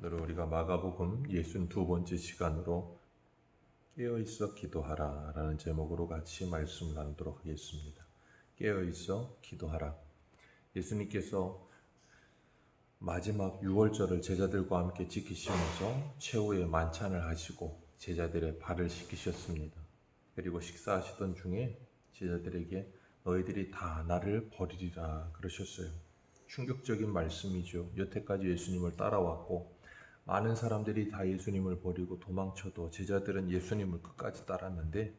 오늘 우리가 마가복음 62번째 시간으로 깨어있어 기도하라 라는 제목으로 같이 말씀을 나누도록 하겠습니다. 깨어있어 기도하라. 예수님께서 마지막 유월절을 제자들과 함께 지키시면서 최후의 만찬을 하시고 제자들의 발을 씻기셨습니다. 그리고 식사하시던 중에 제자들에게 너희들이 다 나를 버리리라 그러셨어요. 충격적인 말씀이죠. 여태까지 예수님을 따라왔고 많은 사람들이 다 예수님을 버리고 도망쳐도 제자들은 예수님을 끝까지 따랐는데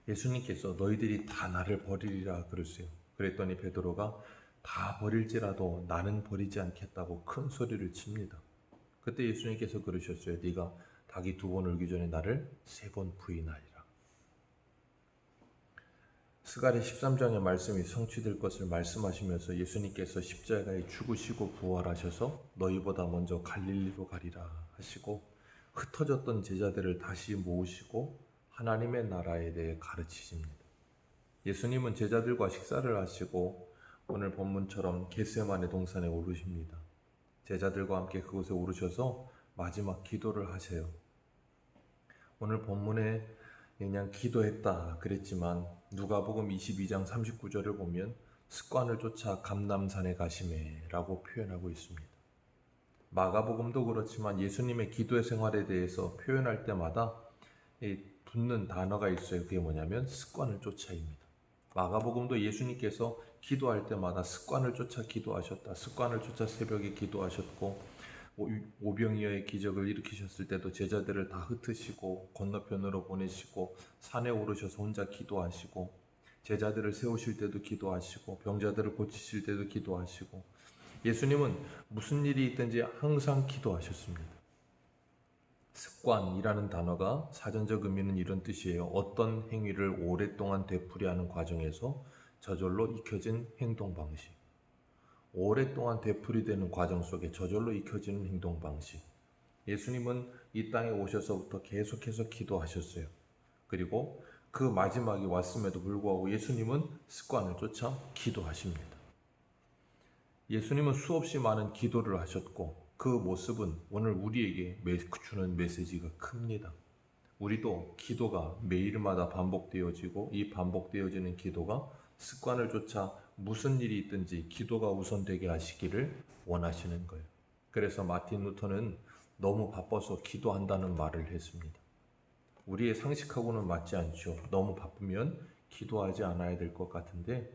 예수님께서 너희들이 다 나를 버리리라 그러세요. 그랬더니 베드로가 다 버릴지라도 나는 버리지 않겠다고 큰 소리를 칩니다. 그때 예수님께서 그러셨어요. 네가 닭이 2번 울기 전에 나를 3번 부인하리라. 스가랴 13장의 말씀이 성취될 것을 말씀하시면서 예수님께서 십자가에 죽으시고 부활하셔서 너희보다 먼저 갈릴리로 가리라 하시고 흩어졌던 제자들을 다시 모으시고 하나님의 나라에 대해 가르치십니다. 예수님은 제자들과 식사를 하시고 오늘 본문처럼 겟세마네 동산에 오르십니다. 제자들과 함께 그곳에 오르셔서 마지막 기도를 하세요. 오늘 본문에 그냥 기도했다 그랬지만 누가복음 22장 39절을 보면 습관을 쫓아 감람산에 가시매 라고 표현하고 있습니다. 마가복음도 그렇지만 예수님의 기도의 생활에 대해서 표현할 때마다 붙는 단어가 있어요. 그게 뭐냐면 습관을 쫓아입니다. 마가복음도 예수님께서 기도할 때마다 습관을 쫓아 기도하셨다. 습관을 쫓아 새벽에 기도하셨고 오병이어의 기적을 일으키셨을 때도 제자들을 다 흩으시고 건너편으로 보내시고 산에 오르셔서 혼자 기도하시고 제자들을 세우실 때도 기도하시고 병자들을 고치실 때도 기도하시고 예수님은 무슨 일이 있든지 항상 기도하셨습니다. 습관이라는 단어가 사전적 의미는 이런 뜻이에요. 어떤 행위를 오랫동안 되풀이하는 과정에서 저절로 익혀진 행동 방식. 오랫동안 되풀이되는 과정 속에 저절로 익혀지는 행동 방식. 예수님은 이 땅에 오셔서부터 계속해서 기도하셨어요. 그리고 그 마지막이 왔음에도 불구하고 예수님은 습관을 쫓아 기도하십니다. 예수님은 수없이 많은 기도를 하셨고 그 모습은 오늘 우리에게 주는 메시지가 큽니다. 우리도 기도가 매일마다 반복되어지고 이 반복되어지는 기도가 습관을 쫓아 무슨 일이 있든지 기도가 우선되게 하시기를 원하시는 거예요. 그래서 마틴 루터는 너무 바빠서 기도한다는 말을 했습니다. 우리의 상식하고는 맞지 않죠. 너무 바쁘면 기도하지 않아야 될 것 같은데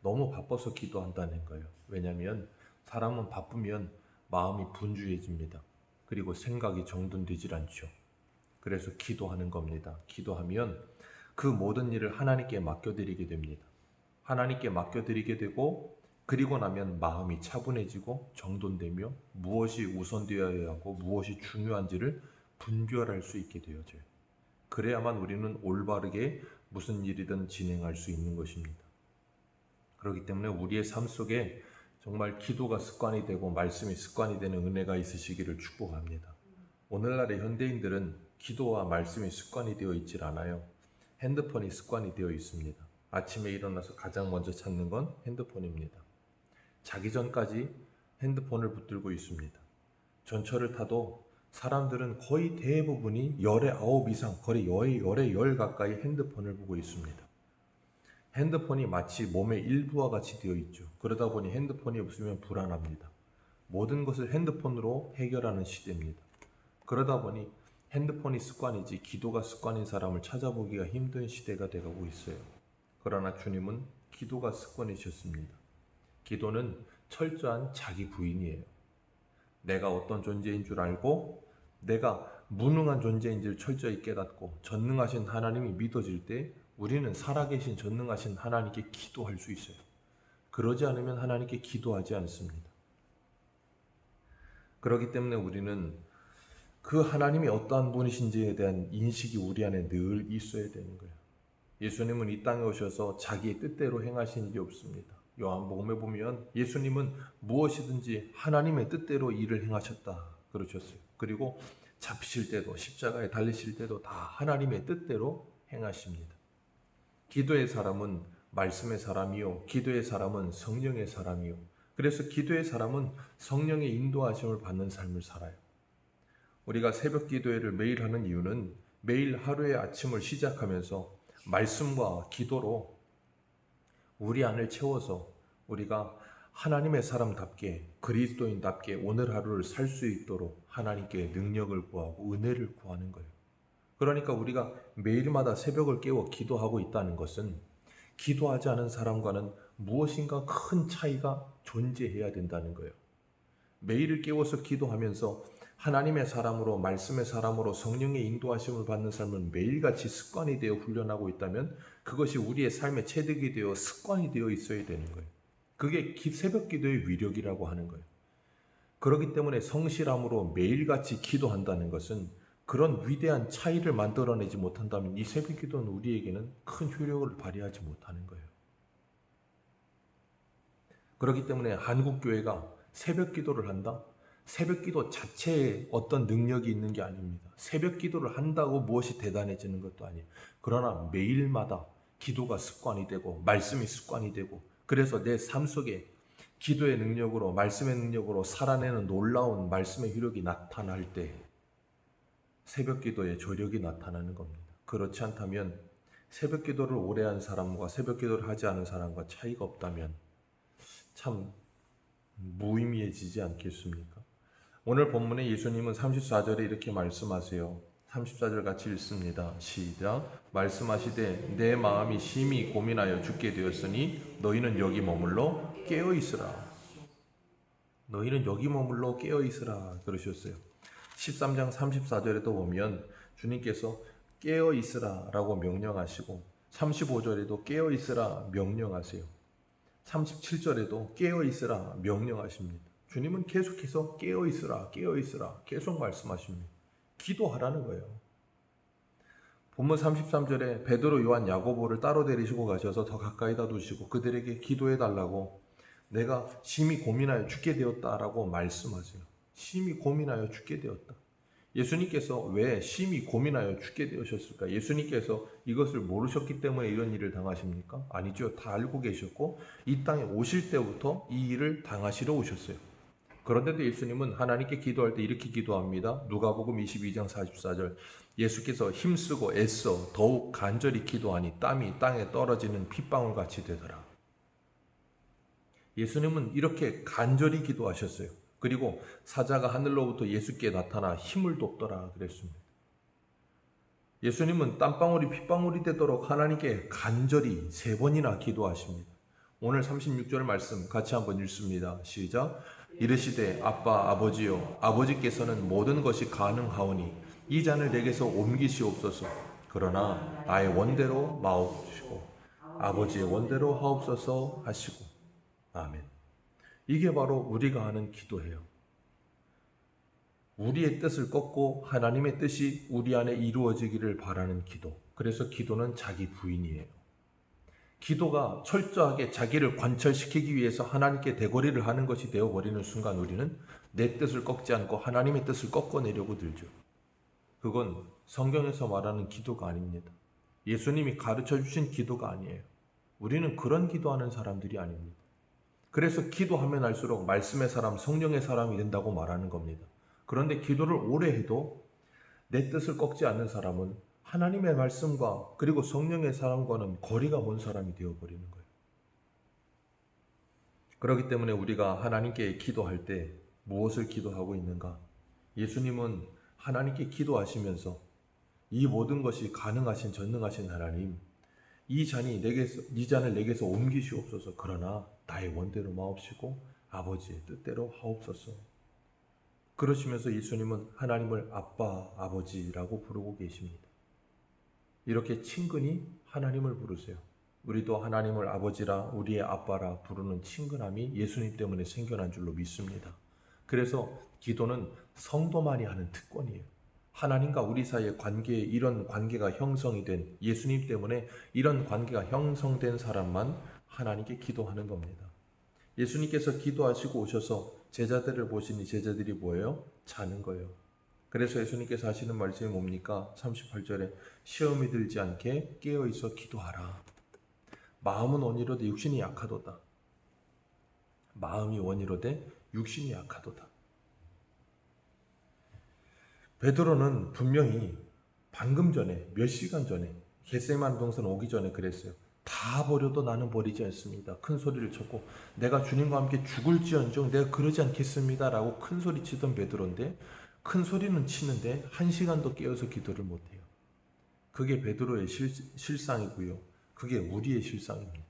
너무 바빠서 기도한다는 거예요. 왜냐하면 사람은 바쁘면 마음이 분주해집니다. 그리고 생각이 정돈되질 않죠. 그래서 기도하는 겁니다. 기도하면 그 모든 일을 하나님께 맡겨드리게 됩니다. 하나님께 맡겨드리게 되고 그리고 나면 마음이 차분해지고 정돈되며 무엇이 우선되어야 하고 무엇이 중요한지를 분별할 수 있게 되어져요. 그래야만 우리는 올바르게 무슨 일이든 진행할 수 있는 것입니다. 그렇기 때문에 우리의 삶 속에 정말 기도가 습관이 되고 말씀이 습관이 되는 은혜가 있으시기를 축복합니다. 오늘날의 현대인들은 기도와 말씀이 습관이 되어 있질 않아요. 핸드폰이 습관이 되어 있습니다. 아침에 일어나서 가장 먼저 찾는 건 핸드폰입니다. 자기 전까지 핸드폰을 붙들고 있습니다. 전철을 타도 사람들은 거의 대부분이 열의 9 이상, 거의 열의 10 가까이 핸드폰을 보고 있습니다. 핸드폰이 마치 몸의 일부와 같이 되어 있죠. 그러다 보니 핸드폰이 없으면 불안합니다. 모든 것을 핸드폰으로 해결하는 시대입니다. 그러다 보니 핸드폰이 습관이지 기도가 습관인 사람을 찾아보기가 힘든 시대가 되어가고 있어요. 그러나 주님은 기도가 습관이셨습니다. 기도는 철저한 자기 부인이에요. 내가 어떤 존재인 줄 알고 내가 무능한 존재인 줄 철저히 깨닫고 전능하신 하나님이 믿어질 때 우리는 살아계신 전능하신 하나님께 기도할 수 있어요. 그러지 않으면 하나님께 기도하지 않습니다. 그렇기 때문에 우리는 그 하나님이 어떠한 분이신지에 대한 인식이 우리 안에 늘 있어야 되는 거예요. 예수님은 이 땅에 오셔서 자기의 뜻대로 행하신 일이 없습니다. 요한복음에 보면 예수님은 무엇이든지 하나님의 뜻대로 일을 행하셨다 그러셨어요. 그리고 잡히실 때도 십자가에 달리실 때도 다 하나님의 뜻대로 행하십니다. 기도의 사람은 말씀의 사람이요 기도의 사람은 성령의 사람이요 그래서 기도의 사람은 성령의 인도하심을 받는 삶을 살아요. 우리가 새벽 기도회를 매일 하는 이유는 매일 하루의 아침을 시작하면서 말씀과 기도로 우리 안을 채워서 우리가 하나님의 사람답게 그리스도인답게 오늘 하루를 살 수 있도록 하나님께 능력을 구하고 은혜를 구하는 거예요. 그러니까 우리가 매일마다 새벽을 깨워 기도하고 있다는 것은 기도하지 않은 사람과는 무엇인가 큰 차이가 존재해야 된다는 거예요. 매일을 깨워서 기도하면서 하나님의 사람으로 말씀의 사람으로 성령의 인도하심을 받는 삶은 매일같이 습관이 되어 훈련하고 있다면 그것이 우리의 삶의 체득이 되어 습관이 되어 있어야 되는 거예요. 그게 새벽 기도의 위력이라고 하는 거예요. 그렇기 때문에 성실함으로 매일같이 기도한다는 것은 그런 위대한 차이를 만들어내지 못한다면 이 새벽 기도는 우리에게는 큰 효력을 발휘하지 못하는 거예요. 그렇기 때문에 한국 교회가 새벽 기도를 한다? 새벽 기도 자체에 어떤 능력이 있는 게 아닙니다. 새벽 기도를 한다고 무엇이 대단해지는 것도 아니에요. 그러나 매일마다 기도가 습관이 되고 말씀이 습관이 되고 그래서 내 삶 속에 기도의 능력으로 말씀의 능력으로 살아내는 놀라운 말씀의 효력이 나타날 때 새벽 기도의 조력이 나타나는 겁니다. 그렇지 않다면 새벽 기도를 오래 한 사람과 새벽 기도를 하지 않은 사람과 차이가 없다면 참 무의미해지지 않겠습니까? 오늘 본문에 예수님은 34절에 이렇게 말씀하세요. 34절 같이 읽습니다. 시작. 말씀하시되 내 마음이 심히 고민하여 죽게 되었으니 너희는 여기 머물러 깨어 있으라. 너희는 여기 머물러 깨어 있으라 그러셨어요. 13장 34절에도 보면 주님께서 깨어 있으라 라고 명령하시고 35절에도 깨어 있으라 명령하세요. 37절에도 깨어 있으라 명령하십니다. 주님은 계속해서 깨어 있으라, 깨어 있으라 계속 말씀하십니다. 기도하라는 거예요. 본문 33절에 베드로, 요한, 야고보를 따로 데리시고 가셔서 더 가까이다 두시고 그들에게 기도해 달라고 내가 심히 고민하여 죽게 되었다라고 말씀하세요. 심히 고민하여 죽게 되었다. 예수님께서 왜 심히 고민하여 죽게 되셨을까? 예수님께서 이것을 모르셨기 때문에 이런 일을 당하십니까? 아니죠. 다 알고 계셨고 이 땅에 오실 때부터 이 일을 당하시러 오셨어요. 그런데도 예수님은 하나님께 기도할 때 이렇게 기도합니다. 누가복음 22장 44절 예수께서 힘쓰고 애써 더욱 간절히 기도하니 땀이 땅에 떨어지는 핏방울 같이 되더라. 예수님은 이렇게 간절히 기도하셨어요. 그리고 사자가 하늘로부터 예수께 나타나 힘을 돋더라 그랬습니다. 예수님은 땀방울이 핏방울이 되도록 하나님께 간절히 3번이나 기도하십니다. 오늘 36절 말씀 같이 한번 읽습니다. 시작. 이르시되 아빠 아버지여 아버지께서는 모든 것이 가능하오니 이 잔을 내게서 옮기시옵소서. 그러나 나의 원대로 마옵시고 아버지의 원대로 하옵소서 하시고 아멘. 이게 바로 우리가 하는 기도예요. 우리의 뜻을 꺾고 하나님의 뜻이 우리 안에 이루어지기를 바라는 기도. 그래서 기도는 자기 부인이에요. 기도가 철저하게 자기를 관철시키기 위해서 하나님께 대거리를 하는 것이 되어버리는 순간 우리는 내 뜻을 꺾지 않고 하나님의 뜻을 꺾어내려고 들죠. 그건 성경에서 말하는 기도가 아닙니다. 예수님이 가르쳐 주신 기도가 아니에요. 우리는 그런 기도하는 사람들이 아닙니다. 그래서 기도하면 할수록 말씀의 사람, 성령의 사람이 된다고 말하는 겁니다. 그런데 기도를 오래 해도 내 뜻을 꺾지 않는 사람은 하나님의 말씀과 그리고 성령의 사람과는 거리가 먼 사람이 되어버리는 거예요. 그렇기 때문에 우리가 하나님께 기도할 때 무엇을 기도하고 있는가? 예수님은 하나님께 기도하시면서 이 모든 것이 가능하신 전능하신 하나님, 이 잔을 내게서 옮기시옵소서. 그러나 나의 원대로 마옵시고 아버지의 뜻대로 하옵소서. 그러시면서 예수님은 하나님을 아빠, 아버지라고 부르고 계십니다. 이렇게 친근히 하나님을 부르세요. 우리도 하나님을 아버지라 우리의 아빠라 부르는 친근함이 예수님 때문에 생겨난 줄로 믿습니다. 그래서 기도는 성도만이 하는 특권이에요. 하나님과 우리 사이의 관계에 이런 관계가 형성이 된 예수님 때문에 이런 관계가 형성된 사람만 하나님께 기도하는 겁니다. 예수님께서 기도하시고 오셔서 제자들을 보시니 제자들이 뭐예요? 자는 거예요. 그래서 예수님께서 하시는 말씀이 뭡니까? 38절에 시험이 들지 않게 깨어있어 기도하라. 마음은 온이로도 육신이 약하도다. 마음이 원이로되 육신이 약하도다. 베드로는 분명히 방금 전에 몇 시간 전에 겟세마네 동산 오기 전에 그랬어요. 다 버려도 나는 버리지 않습니다. 큰 소리를 쳤고 내가 주님과 함께 죽을지언정 내가 그러지 않겠습니다 라고 큰 소리 치던 베드로인데 큰 소리는 치는데 1시간도 깨어서 기도를 못해요. 그게 베드로의 실상이고요. 그게 우리의 실상입니다.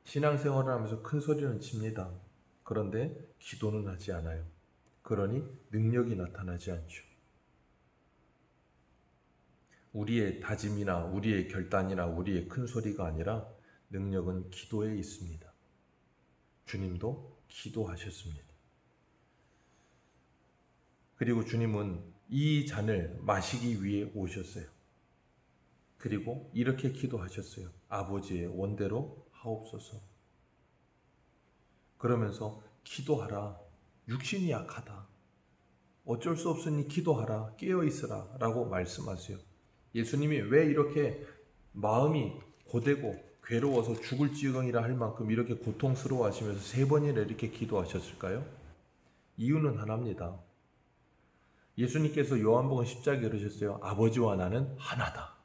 신앙생활을 하면서 큰 소리는 칩니다. 그런데 기도는 하지 않아요. 그러니 능력이 나타나지 않죠. 우리의 다짐이나 우리의 결단이나 우리의 큰 소리가 아니라 능력은 기도에 있습니다. 주님도 기도하셨습니다. 그리고 주님은 이 잔을 마시기 위해 오셨어요. 그리고 이렇게 기도하셨어요. 아버지의 원대로 하옵소서. 그러면서 기도하라. 육신이 약하다. 어쩔 수 없으니 기도하라. 깨어있으라 라고 말씀하세요. 예수님이 왜 이렇게 마음이 고되고 괴로워서 죽을 지경이라 할 만큼 이렇게 고통스러워 하시면서 3번이나 이렇게 기도하셨을까요? 이유는 하나입니다. 예수님께서 요한복음 10장에 그러셨어요. 아버지와 나는 하나다.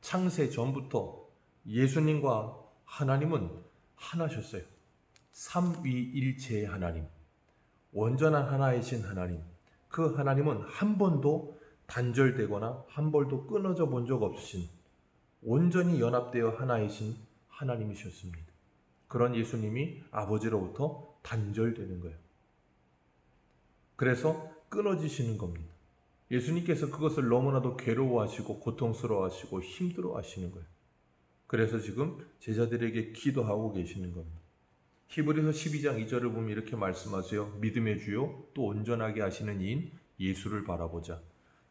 창세 전부터 예수님과 하나님은 하나셨어요. 삼위일체의 하나님, 온전한 하나이신 하나님. 그 하나님은 한 번도 단절되거나 한 번도 끊어져 본 적 없으신 온전히 연합되어 하나이신 하나님이셨습니다. 그런 예수님이 아버지로부터 단절되는 거예요. 그래서 끊어지시는 겁니다. 예수님께서 그것을 너무나도 괴로워하시고 고통스러워하시고 힘들어하시는 거예요. 그래서 지금 제자들에게 기도하고 계시는 겁니다. 히브리서 12장 2절을 보면 이렇게 말씀하세요. 믿음의 주요 또 온전하게 하시는 이인 예수를 바라보자.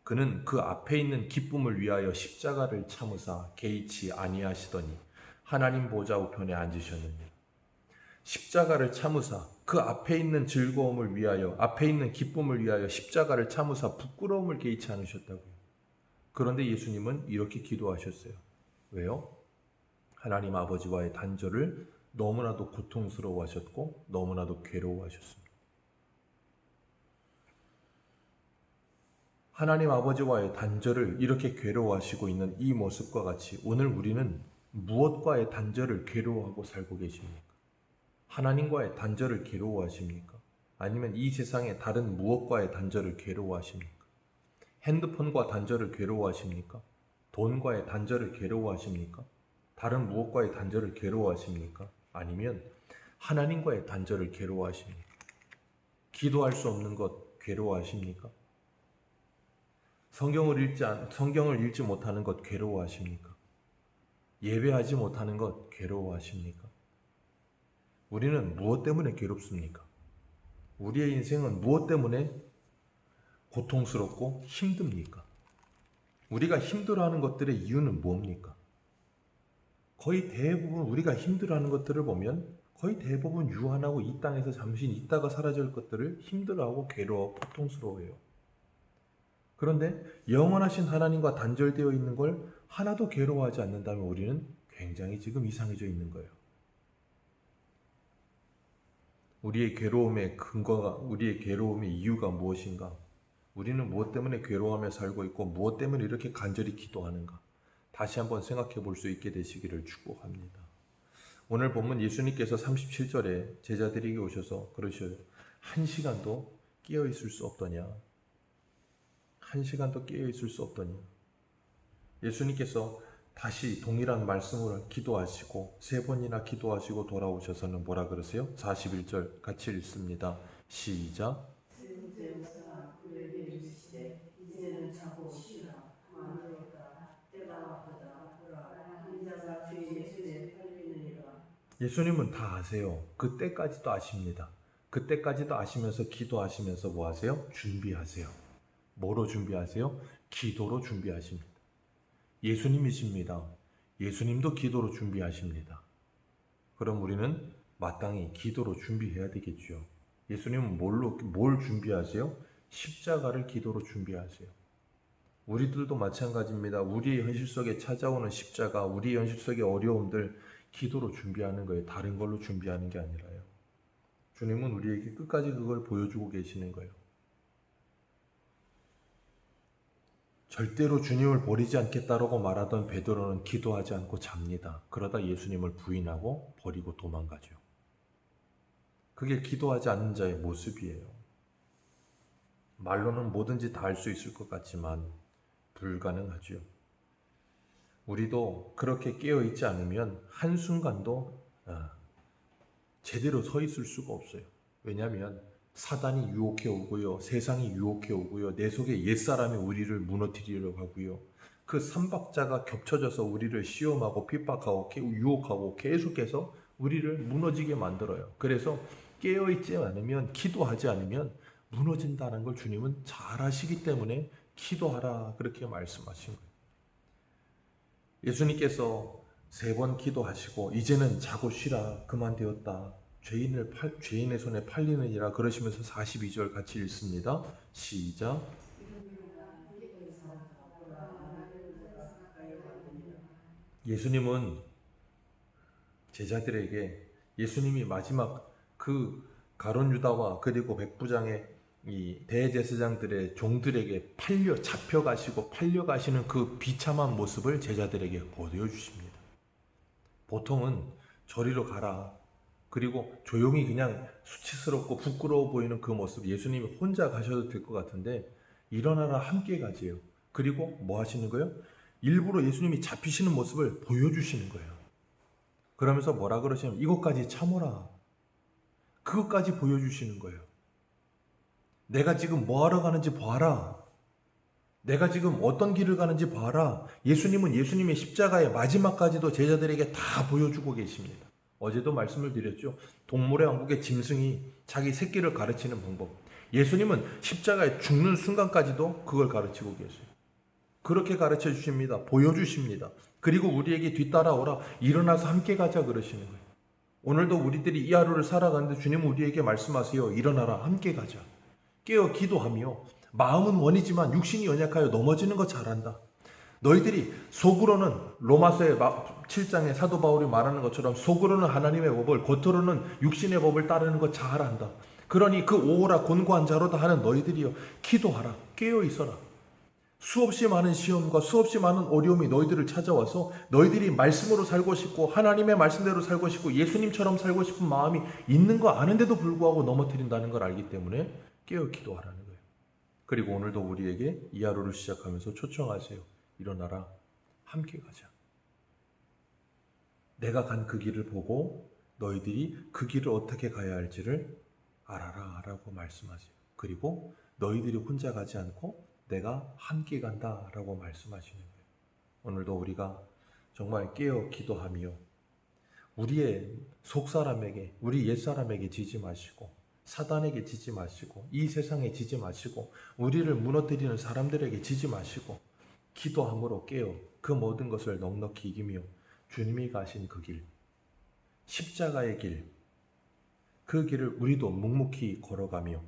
그는 그 앞에 있는 기쁨을 위하여 십자가를 참으사 개의치 아니하시더니 하나님 보좌 우편에 앉으셨느니라. 십자가를 참으사 그 앞에 있는 즐거움을 위하여 앞에 있는 기쁨을 위하여 십자가를 참으사 부끄러움을 개의치 않으셨다고요. 그런데 예수님은 이렇게 기도하셨어요. 왜요? 하나님 아버지와의 단절을 너무나도 고통스러워하셨고 너무나도 괴로워하셨습니다. 하나님 아버지와의 단절을 이렇게 괴로워하시고 있는 이 모습과 같이 오늘 우리는 무엇과의 단절을 괴로워하고 살고 계십니까? 하나님과의 단절을 괴로워하십니까? 아니면 이 세상의 다른 무엇과의 단절을 괴로워하십니까? 핸드폰과 단절을 괴로워하십니까? 돈과의 단절을 괴로워하십니까? 다른 무엇과의 단절을 괴로워하십니까? 아니면 하나님과의 단절을 괴로워하십니까? 기도할 수 없는 것 괴로워하십니까? 성경을 읽지 못하는 것 괴로워하십니까? 예배하지 못하는 것 괴로워하십니까? 우리는 무엇 때문에 괴롭습니까? 우리의 인생은 무엇 때문에 고통스럽고 힘듭니까? 우리가 힘들어하는 것들의 이유는 뭡니까? 거의 대부분 우리가 힘들어하는 것들을 보면 거의 대부분 유한하고 이 땅에서 잠시 있다가 사라질 것들을 힘들어하고 괴로워 고통스러워해요. 그런데 영원하신 하나님과 단절되어 있는 걸 하나도 괴로워하지 않는다면 우리는 굉장히 지금 이상해져 있는 거예요. 우리의 괴로움의 근거가, 우리의 괴로움의 이유가 무엇인가? 우리는 무엇 때문에 괴로워하며 살고 있고 무엇 때문에 이렇게 간절히 기도하는가? 다시 한번 생각해 볼 수 있게 되시기를 축복합니다. 오늘 본문 예수님께서 37절에 제자들에게 오셔서 그러셔요. 1시간도 깨어 있을 수 없더냐? 1시간도 깨어 있을 수 없더냐? 예수님께서 다시 동일한 말씀으로 기도하시고 3번이나 기도하시고 돌아오셔서는 뭐라 그러세요? 41절 같이 읽습니다. 시작. 이제는 자고 쉬라. 때가 왔도다. 인자가 주의 손에 팔리느니라. 예수님은 다 아세요. 그때까지도 아십니다. 그때까지도 아시면서 기도하시면서 뭐 하세요? 준비하세요. 뭐로 준비하세요? 기도로 준비하십니다. 예수님이십니다. 예수님도 기도로 준비하십니다. 그럼 우리는 마땅히 기도로 준비해야 되겠죠. 예수님은 뭘 준비하세요? 십자가를 기도로 준비하세요. 우리들도 마찬가지입니다. 우리의 현실 속에 찾아오는 십자가, 우리의 현실 속의 어려움들 기도로 준비하는 거예요. 다른 걸로 준비하는 게 아니라요. 주님은 우리에게 끝까지 그걸 보여주고 계시는 거예요. 절대로 주님을 버리지 않겠다라고 말하던 베드로는 기도하지 않고 잡니다. 그러다 예수님을 부인하고 버리고 도망가죠. 그게 기도하지 않는 자의 모습이에요. 말로는 뭐든지 다 할 수 있을 것 같지만 불가능하죠. 우리도 그렇게 깨어있지 않으면 한순간도 제대로 서 있을 수가 없어요. 왜냐하면 사단이 유혹해 오고요. 세상이 유혹해 오고요. 내 속에 옛사람이 우리를 무너뜨리려고 하고요. 그 삼박자가 겹쳐져서 우리를 시험하고 핍박하고 유혹하고 계속해서 우리를 무너지게 만들어요. 그래서 깨어있지 않으면, 기도하지 않으면 무너진다는 걸 주님은 잘 아시기 때문에 기도하라 그렇게 말씀하신 거예요. 예수님께서 3번 기도하시고 이제는 자고 쉬라 그만되었다. 죄인의 손에 팔리느니라 그러시면서 42절 같이 읽습니다. 시작. 예수님은 제자들에게 예수님이 마지막 그 가룟 유다와 그리고 백부장의 이 대제사장들의 종들에게 잡혀가시고 팔려가시는 그 비참한 모습을 제자들에게 보여주십니다. 보통은 저리로 가라. 그리고 조용히 그냥 수치스럽고 부끄러워 보이는 그 모습, 예수님이 혼자 가셔도 될 것 같은데 일어나라 함께 가지요. 그리고 뭐 하시는 거예요? 일부러 예수님이 잡히시는 모습을 보여주시는 거예요. 그러면서 뭐라 그러시냐면 이것까지 참으라. 그것까지 보여주시는 거예요. 내가 지금 뭐 하러 가는지 봐라. 내가 지금 어떤 길을 가는지 봐라. 예수님은 예수님의 십자가의 마지막까지도 제자들에게 다 보여주고 계십니다. 어제도 말씀을 드렸죠. 동물의 왕국의 짐승이 자기 새끼를 가르치는 방법. 예수님은 십자가에 죽는 순간까지도 그걸 가르치고 계세요. 그렇게 가르쳐 주십니다. 보여주십니다. 그리고 우리에게 뒤따라오라. 일어나서 함께 가자 그러시는 거예요. 오늘도 우리들이 이 하루를 살아가는데 주님은 우리에게 말씀하세요. 일어나라. 함께 가자. 깨어 기도하며 마음은 원이지만 육신이 연약하여 넘어지는 거 잘 안다. 너희들이 속으로는 로마서의 7장에 사도 바울이 말하는 것처럼 속으로는 하나님의 법을 겉으로는 육신의 법을 따르는 거 잘 안다. 그러니 그 오호라 곤고한 자로다 하는 너희들이여 기도하라. 깨어 있어라. 수없이 많은 시험과 수없이 많은 어려움이 너희들을 찾아와서 너희들이 말씀으로 살고 싶고 하나님의 말씀대로 살고 싶고 예수님처럼 살고 싶은 마음이 있는 거 아는데도 불구하고 넘어뜨린다는 걸 알기 때문에 깨어 기도하라는 거예요. 그리고 오늘도 우리에게 이 하루를 시작하면서 초청하세요. 일어나라. 함께 가자. 내가 간 그 길을 보고 너희들이 그 길을 어떻게 가야 할지를 알아라 라고 말씀하세요. 그리고 너희들이 혼자 가지 않고 내가 함께 간다 라고 말씀하시는 거예요. 오늘도 우리가 정말 깨어 기도하며 우리의 속사람에게, 우리 옛사람에게 지지 마시고 사단에게 지지 마시고 이 세상에 지지 마시고 우리를 무너뜨리는 사람들에게 지지 마시고 기도함으로 깨어 그 모든 것을 넉넉히 이기며 주님이 가신 그 길, 십자가의 길, 그 길을 우리도 묵묵히 걸어가며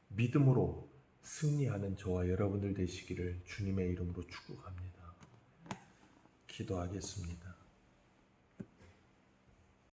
믿음으로 승리하는 저와 여러분들 되시기를 주님의 이름으로 축복합니다. 기도하겠습니다.